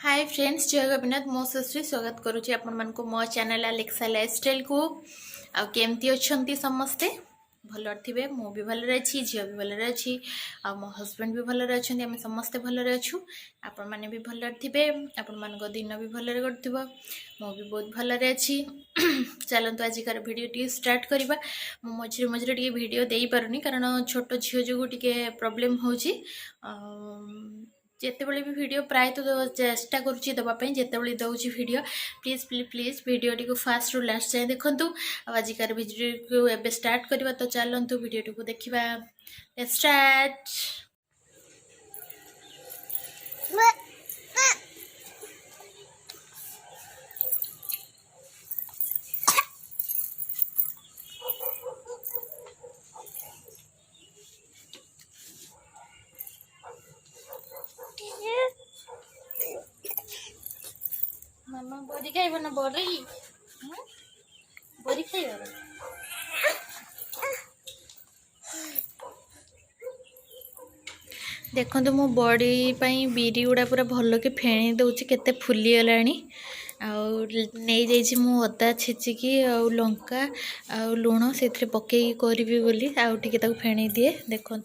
Hi friends, जय गोपीनाथ। मो सुश्री स्वागत करुच्ची आपण मो चैनल अलेक्सा लाइफस्टाइल को। आ केमती अच्छी समस्ते भल थे। मु भी भल अच्छी, झील भी भल अच्छी, आ मो हजबैंड भी भल अच्छे। आम समस्ते भल अच्छु। आपण मैंने भी भल थे। आपण मान दिन भी भल कटो। मु भी बहुत भल अच्छी। चलतु आजिकार वीडियो टी स्टार्ट करवा। मझे मझे टे वीडियो दे पारुनी कारण छोट झील जो टे प्रोब्लेम हो जितेबाला भी वीडियो प्राय तो चेष्टा करुच्ची देवाई जितेबाला दूसरी video please please please video T fast रु लास्ट जाए देखूँ। आजिकार वीडियो को एबे स्टार्ट करवा। तो चलतु वीडियो टी को देखा स्टार्ट। मामा बड़ी खाइब ना बड़ी बड़ी खाइब देखो तो मो बड़ी बिरी गुड़ा पूरा भल कि फेणी दूची केते फुली गलानी। नहीं जाइए मु अदा छेचिकी लंका आ लुण से पकई करी बोली आउ फेणी दिए देखु।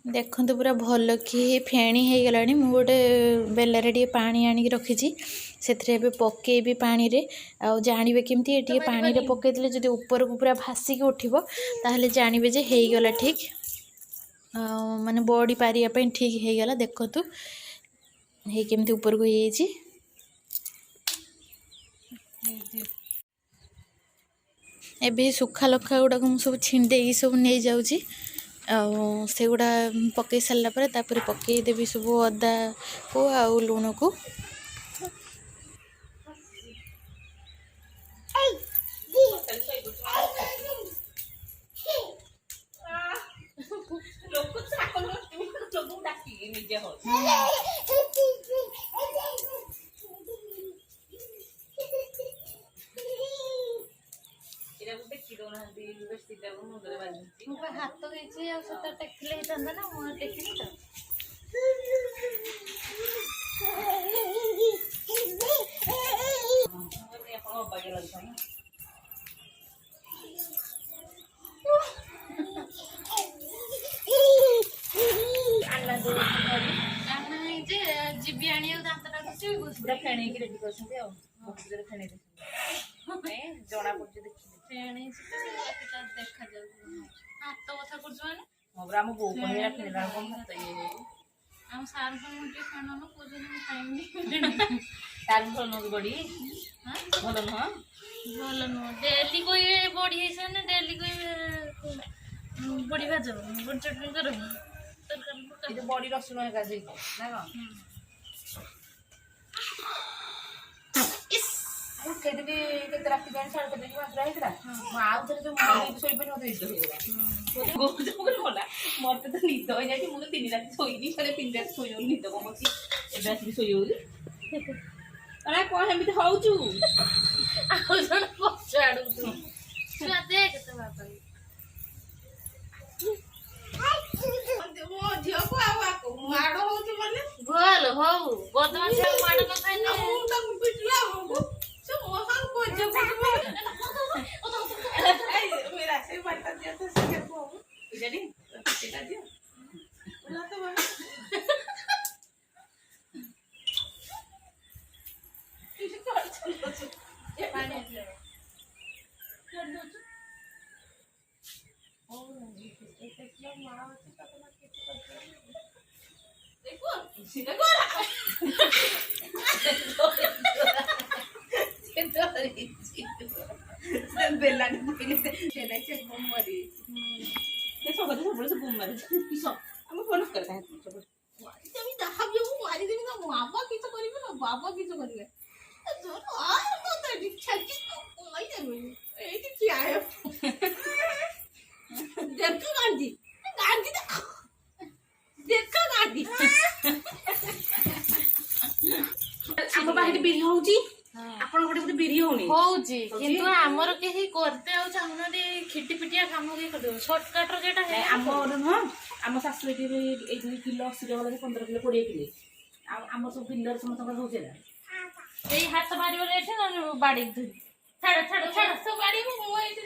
देखो पूरा भल कि फेणी हो गला। मु गोटे बेलारे टे पानी आनिक रखी से पकेबी पानी रे आ जानवे केमती ये पानी रे पकईले जब ऊपर को पूरा भासिक उठिबो ताहले जानवे जे हो गला ठीक। माने बड़ी पारिया ठीक हो गला। देखु हे केमती ऊपर को ये एबे सुखा लखा गुड़ाक मुझे सब छिंडे सब नहीं जाऊँगी। से गुड़ा पकई सारा पर पकई देवी सब अदा को आउ लुण को। हाथ टेकिले ना मुँह टेकिनी तो जीवी आनी दांत फेणी रेडी कर जना पड़े फेणी देखा जाऊ हाथ कथा कर आम बो आम सार खाना तार भल नुह बड़ी भल नुह भल नुह डेली कोई बड़ी ना डेली कोई बड़ी भाज बड़ी चटनी कर बड़ी रसुण ना केते रात जान साढ़े केते मात्रा हेतरा आउ थरे जो सोई पे मते निद हो गला मते तो निद हो जाती मु 3 रात सोईनी सारे 3 रात सोई निद कमसी एबे आसी सोई होली अरे कोन हेमित होउचू आउ जण पछाडू तू देख तो बाबा मो झियो को आवा को माडो होउची माने भल हो बदमाश माडो न खाइ न मु त पिटला हो सो मोहन को जब मेरा से बता दिया तो से को इजडी सेटा दियो बोला तो बा किसी को चलो ये पानी ले कर दो ओ एक किलो मारा होती तो ना किसी को देखो सीधा गोरा बेला से बम मारी ये सब से बम मारी किस हम फोन करता है सब जब दहा भी वो मारी देबी ना बाबा किस करिबे ना बाबा किस करिबे जो और मत दीक्षा की कोई देबे ए की आयो देखो गांधी देखो गांधी ବିରି ହଉଛି ଆପଣ ଗୋଟେ ବିରି ହଉନି ହଉଛି କିନ୍ତୁ ଆମର କେହି କରତେ ଆଉ ଚାହୁଁନାହାନ୍ତି ଖିଟି ପିଟିଆ କାମ କେହି କରିଦେବୁ ସର୍ଟକଟ୍ ର ଯେଟା ଆମର ନୁହଁ ଆମ ଶାଶୁ ଏଠି ଏଇଠି କିଲୋ 80 ଟଙ୍କା 15 କିଲୋ 20 କିଲୋ ଆଉ ଆମର ସବୁ ବିଲରେ ସମସ୍ତଙ୍କର ହଉଛି ନା ଏଇ ହାତ ମାରିବ ଏଠି ବାଡି ଧରି ଛାଡ ଛାଡ ଛାଡ ସବୁ ବାଡି ମୁଁ ଏଇଠି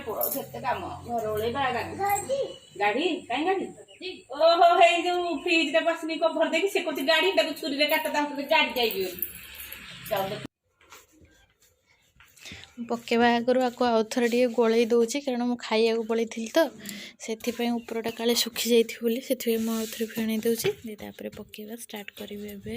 ପୁଅ କେତେ କାମ ଘର ଓଳେଇବା ଗାଡି କାଇଁ ଗାଡି ଓହୋ ହେଇ ଯୋଉ ଫ୍ରିଜ ଟା ବସିନି କଭର ଦେଇକି ସେ କହୁଛି ଗାଡି ତାକୁ ଛୁରୀରେ କାଟ ତାଙ୍କୁ ଗାଡି ଯାଇଯିବ ପକେଇବା ଆଗରୁ ଆକୁ ଆଉ ଥରେ ଟିକେ ଗୋଳେଇ ଦେଉଛି କାରଣ ମୁଁ ଖାଇବାକୁ ପଳେଇଥିଲି ତ ସେଥିପାଇଁ ଉପରଟା କାଳେ ଶୁଖି ଯାଇଥିବ ବୋଲି ସେଥିପାଇଁ ମୁଁ ଆଉ ଥରେ ଫେଣେଇ ଦେଉଛି ତାପରେ ପକେଇବା ଷ୍ଟାର୍ଟ କରିବି ଏବେ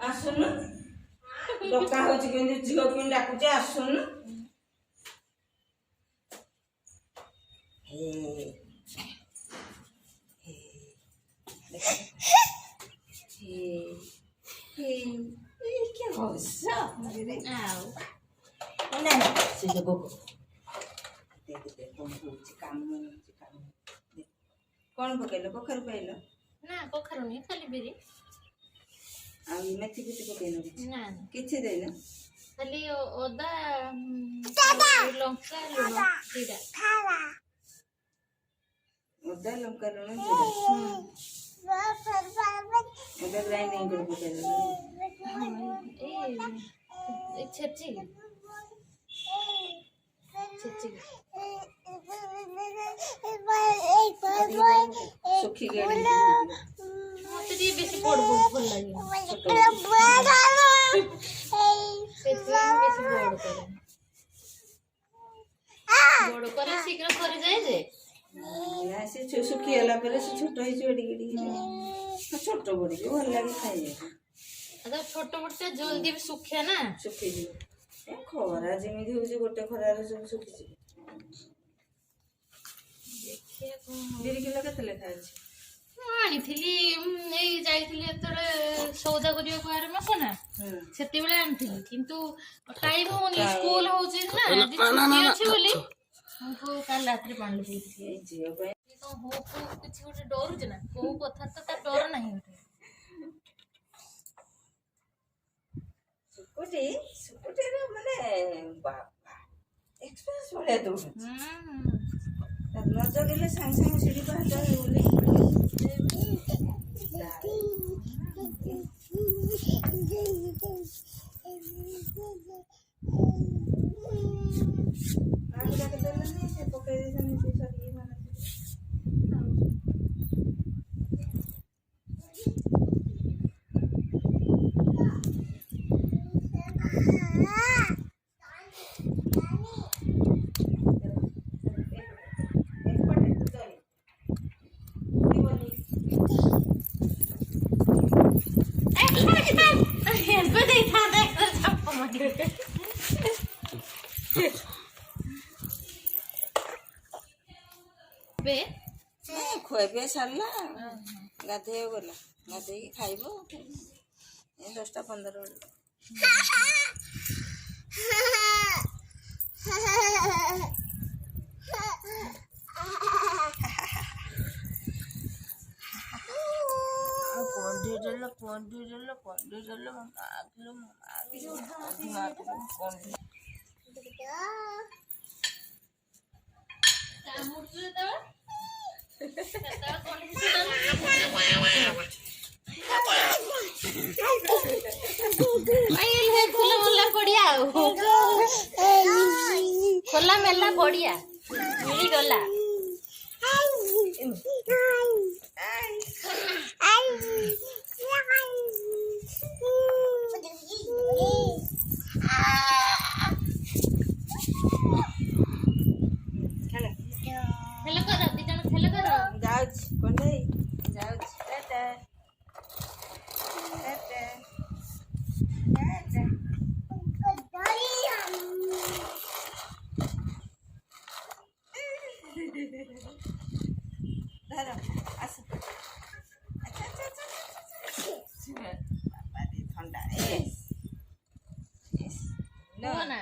ଆସୁନୁ ଡକା ହଉଛି କେମିତି ଝିଅ କେମିତି ଡାକୁଛି ଆସୁନୁ କଣ ପକେଇଲ କଖାରୁ ପାଇଲ ନା କଖାରୁ ନୁହେଁ ଖାଲି ବିରି ଆଉ ମେଥି ଫେଥି ପକେଇନ ନା କିଛି ଦେଇନ ଖାଲି ଅଦା ଲଙ୍କା ଲୁଣ ଜିରା ଅଦା ଲଙ୍କା ଲୁଣ ଜିରା ଗ୍ରାଇଣ୍ଡିଙ୍ଗ କରି ପକେଇଲ ଏଇ ଛେଚି ଶୁଖି ମତେ ଟିକେ ବେଶୀ ବଡ ଭଲ ଲାଗେ ବଡ କଲେ ଶୀଘ୍ର ସରିଯାଏ ଯେ ସେ ଶୁଖିଗଲା ପରେ ସେ ଛୋଟ ହେଇଯିବ ଟିକେ ଟିକେ ଛୋଟ ବଡିକି ଭଲ ଲାଗେ ଖାଇବାକୁ ଛୋଟ ବଡିଟା ଜଲଦି ବି ଶୁଖେ ନା ଶୁଖିଯିବ ଖରା ଯେମିତି ହଉଛି ଗୋଟେ ଖରାରେ ସବୁ ଶୁଖିଯିବ ବିରି କିଲୋ କେତେ ଲେଖା ଅଛି ମୁଁ ଆଣିଥିଲି ଏଇ ଯାଇଥିଲି ଯେତେବେଳେ ସଉଦା କରିବାକୁ ଆର ମାସ ନା ସେତେବେଳେ ଆଣିଥିଲି କିନ୍ତୁ ଟାଇମ ହଉନି ସ୍କୁଲ ହଉଛି ନା ଛୁଟି ଅଛି ବୋଲି ମୁଁ କାଲି ରାତିରେ ପାଣି ଦେଇଥିଲି ଝିଅ ପାଇଁ କିଛି ଗୋଟେ ଡରୁଛି ନା କୋଉ କଥା ତ ତା ଡର ନାହିଁ ସୁକୁଟିର ମାନେ ବାବା ଏକ୍ସପ୍ରେସ ଭଳିଆ ଦଉଛନ୍ତି ନ ଜଗିଲେ ସାଙ୍ଗେ ସାଙ୍ଗେ ସିଢି ପାହାଚ ବୋଲି ସେ ପକେଇ ଦେଇଛନ୍ତି ସେ ସରିକି ମାନେ ଖୁଆ ପିଆ ସାରିଲା ଗାଧେଇବାକୁ ଗଲା ଗାଧେଇକି ଖାଇବ 10ଟା 15 ବେଳକୁ। ଖୋଲା ମେଲା ପଡିଆ ମିଳିଗଲା। ଖେଳ କର, ଦି ଜଣ ଖେଳ କର। ଯାଉଛି କଣ୍ଢେଇ ଯାଉଛି ଟାଟା ଟାଟା ଟାଟା। ଧର ଆସ ବାବା ଥଣ୍ଡା ନା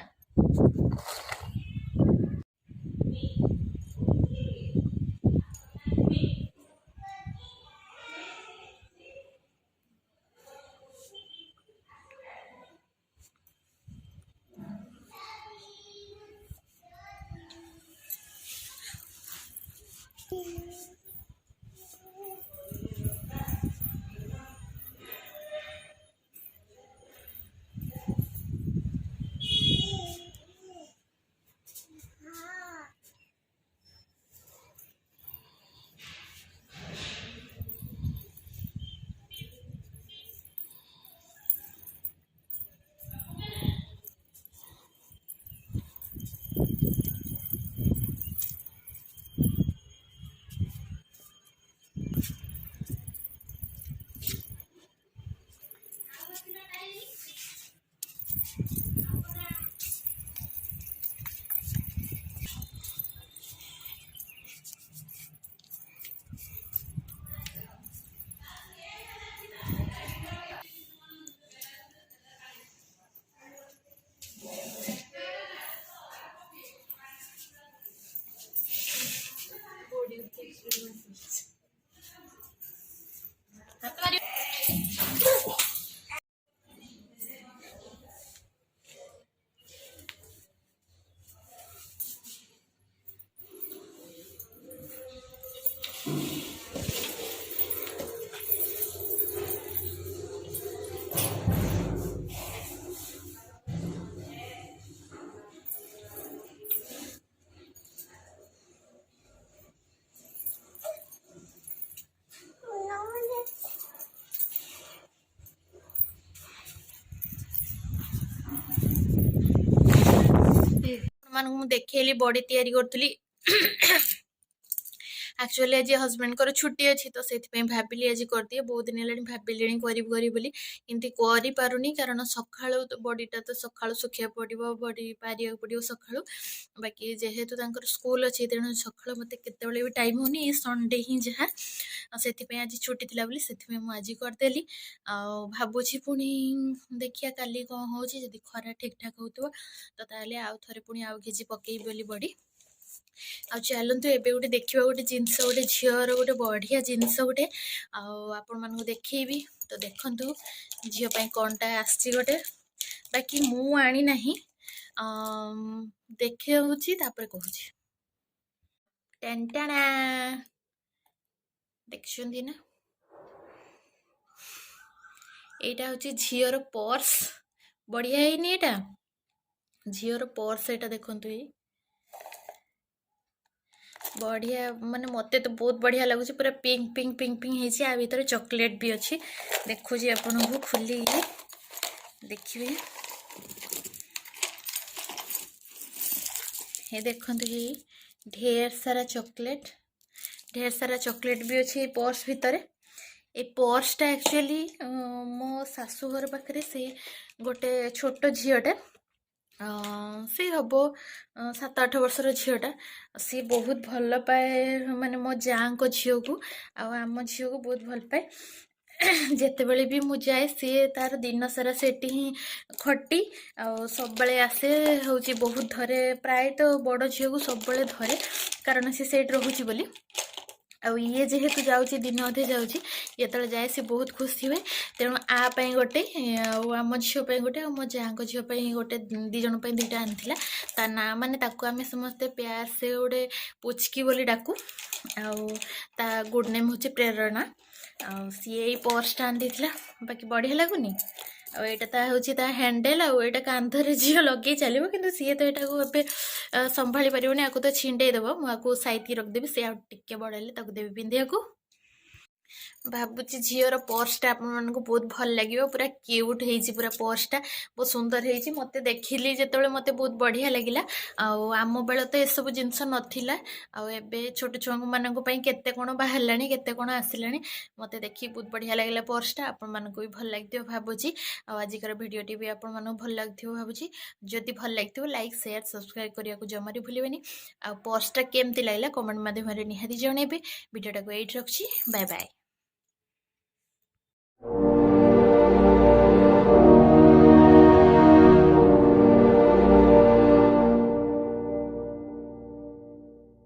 ମାନଙ୍କୁ ମୁଁ ଦେଖେଇଲି ବଡି ତିଆରି କରୁଥିଲି। ଆକ୍ଚୁଆଲି ଆଜି ହଜବେଣ୍ଡଙ୍କର ଛୁଟି ଅଛି ତ ସେଥିପାଇଁ ଭାବିଲି ଆଜି କରିଦିଏ। ବହୁତ ଦିନ ହେଲାଣି ଭାବିଲିଣି କରିବି ବୋଲି, କିନ୍ତୁ କରିପାରୁନି କାରଣ ସକାଳୁ ବଡ଼ିଟା ତ ସକାଳୁ ଶୁଖିବାକୁ ପଡ଼ିବ, ବଡ଼ି ପାରିବାକୁ ପଡ଼ିବ ସକାଳୁ। ବାକି ଯେହେତୁ ତାଙ୍କର ସ୍କୁଲ ଅଛି ତେଣୁ ସକାଳୁ ମୋତେ କେତେବେଳେ ବି ଟାଇମ୍ ହେଉନି, ଏଇ ସଣ୍ଡେ ହିଁ ଯାହା। ସେଥିପାଇଁ ଆଜି ଛୁଟି ଥିଲା ବୋଲି ସେଥିପାଇଁ ମୁଁ ଆଜି କରିଦେଲି। ଆଉ ଭାବୁଛି ପୁଣି ଦେଖିବା କାଲି କ'ଣ ହେଉଛି, ଯଦି ଖରା ଠିକ୍ଠାକ୍ ହେଉଥିବ ତ ତାହେଲେ ଆଉ ଥରେ ପୁଣି ଆଉ କିଛି ପକେଇବି ବୋଲି ବଡ଼ି। ଆଉ ଚାଲନ୍ତୁ ଏବେ ଗୋଟେ ଦେଖିବା ଗୋଟେ ଜିନିଷ, ଗୋଟେ ଝିଅର ଗୋଟେ ବଢ଼ିଆ ଜିନିଷ ଗୋଟେ ଆଉ ଆପଣମାନଙ୍କୁ ଦେଖେଇବି। ତ ଦେଖନ୍ତୁ ଝିଅ ପାଇଁ କ'ଣଟା ଆସିଛି ଗୋଟେ, ବାକି ମୁଁ ଆଣି ନାହିଁ, ଦେଖେଉଛି ତାପରେ କହୁଛି। ଟେଣ୍ଟାଣା ଦେଖୁଛନ୍ତି ନା, ଏଇଟା ହେଉଛି ଝିଅର ପର୍ସ। ବଢ଼ିଆ ହେଇନି ଏଇଟା? ଝିଅର ପର୍ସ ଏଇଟା ଦେଖନ୍ତୁ, ଏଇ ବଢ଼ିଆ, ମାନେ ମୋତେ ତ ବହୁତ ବଢ଼ିଆ ଲାଗୁଛି। ପୁରା ପିଙ୍କ ପିଙ୍କ ପିଙ୍କ ପିଙ୍କ ହେଇଛି, ଆ ଭିତରେ ଚକୋଲେଟ୍ ବି ଅଛି। ଦେଖୁଛି ଆପଣଙ୍କୁ ଖୋଲିକି ଦେଖିବେ। हे देखते ही ढेर सारा चॉकलेट भी अच्छी पर्स भितर। ए पर्सटा एक्चुअली मो शाशुघर पाखे से गोटे छोट झीटा से हम 7-8 वर्षर झीटा सी बहुत भल पाए माने मो जाँ को झील को आम झील को बहुत भल पाए जितेबले भी मु जाए सी तार दिन सारा सेठी ही खटी सब आसे हूँ बहुत धरे प्राय तो बड़ झील को सब धरे कारण सी सेठ रोचे बोली आउ ये जेहेतु जाऊँगी दिन अधे जाऊँगी ये जाए सी बहुत खुशी हुए तेणु आपाई गोटे आम झील गोटे मो जाँ झील गोटे दीज दुईटा आनी ता ना माने आम समस्ते प्यार से गोटे पुचकी बोली डाकू ता गुड नेम हूँ प्रेरणा सी पर्सटा आनी बाकी बढ़िया लगुनि आईटा हूँ हैंडल आईटा कांधरे झील लगे चलो कि सी तो यहाँ को संभाली पारे या तो छिंडेदेव मुझे साइड रखदेवी सी आगे बड़ हेल्ले देवी पिंधिया को भावुची झीर पर्सटा आपण बहुत भल लगे पूरा क्यूट हो पूरा पर्सटा बहुत सुंदर हो मत देखिली जो मत बहुत बढ़िया लगे आम बेले तो यू जिनस नाला आबे छोट छुआ मानी केते कौन बाहर केते कौन आसला मत देखिए बहुत बढ़िया लगे पर्सटा आपण भी भल लगे भावुची आजिकर भिडटी भी आपण भल लगे भावुची जदि भल लगे लाइक शेयर सब्सक्राइब करने को जमारी भूलें आ पर्सटा केमती लगे कमेंट माध्यम निहाती जनइबे भिडटा को ये रखुची बाय बाय।